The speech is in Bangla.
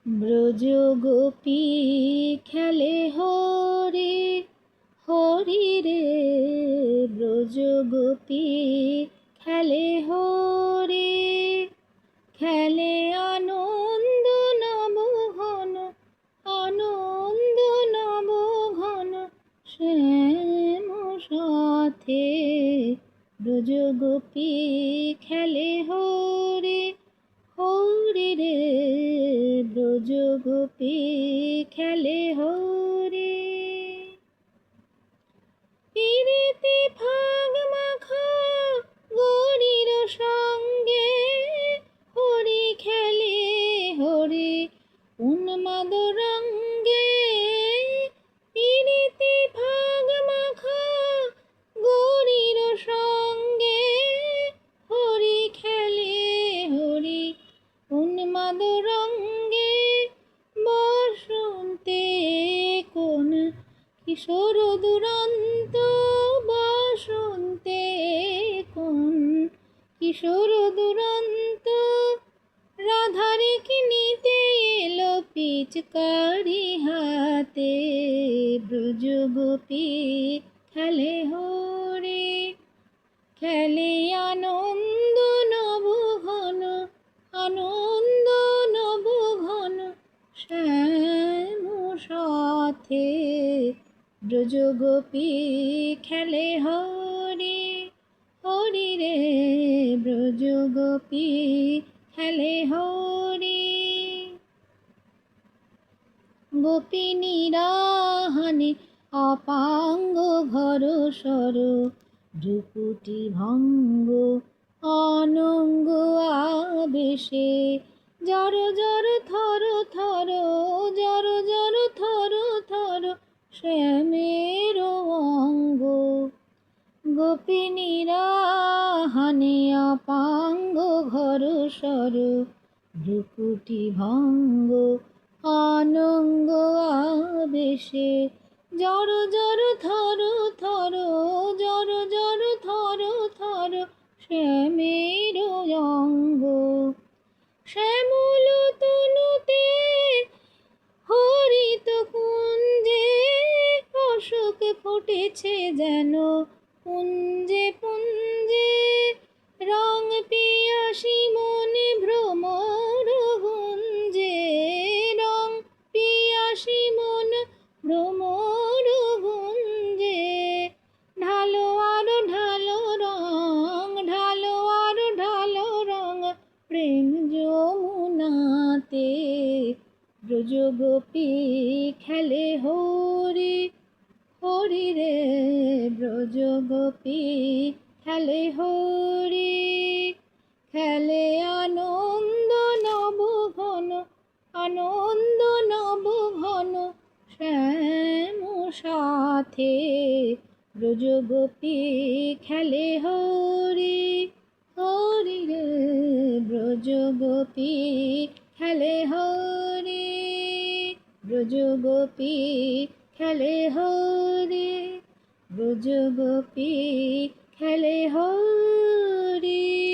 ব্রজ গোপী খেলে হরি হরি রে, ব্রজ গোপী খেলে হরি, খেলে আনন্দ নব ঘন, আনন্দ নব ঘন শ্যাম সাথে। ব্রজ গোপী খেলে হরি হরি রে, ব্রজ গোপী খেলে হরি। পিরিতি ফাগ মাখা গৌরীর সঙ্গে, হরি খেলে হরি উন্মাদ রঙ্গে। পিরিতি ফাগ মাখা গৌরীর সঙ্গে, হরি খেলে হরি উন্মাদ রঙ্গে। বসন্তে কোন কিশোর দুরন্ত, বসন্তে কোন কিশোর দুরন্ত, রাধারে কিনিতে এলো পিচকারি হাতে। ব্রজ গোপী খেলে হরি, খেলে আনন্দ নব ঘন, আনন্দ নব ঘন শ্যাম সাথে। ব্রজ গোপী খেলে হরি হরি রে, ব্রজ গোপী খেলে হরি। গোপিনীরা হানে অপাঙ্গ ঘর সর, ভ্রুকুটি ভঙ্গ অনঙ্গ আবেশে। জর জর থর থর, জর জর থর থর শ্যামের অঙ্গ। গোপিনীরা হানে অপাঙ্গ ঘর সর, ভ্রুকুটি ভঙ্গ অনঙ্গ আবেশে। জর জর থর থর, জর জর থর থর শ্যামের অঙ্গ। শ্যামল তনুতে হরিত কুঞ্জে, অশোক ফুটেছে যেন পুঞ্জে পুঞ্জে। রং পিয়াসী মনে ভ্রমর গুঞ্জে, রং পিয়াসী মন ভ্রমর গুঞ্জে। ঢালো আর ঢালো রং, ঢালো আর ঢালো রং প্রেম যমুনাতে। ব্রজ গোপী খেলে হরি হরি রে, ব্রজ গোপী খেলে হরি, খেলে আনন্দ নব ঘন, আনন্দ নব ঘন শ্যাম সাথে। ব্রজ গোপী খেলে হরি হরি রে, ব্রজ গোপী খেলে হরি, ব্রজ গোপী খেলে হরি, ব্রজ গোপী খেলে হরি।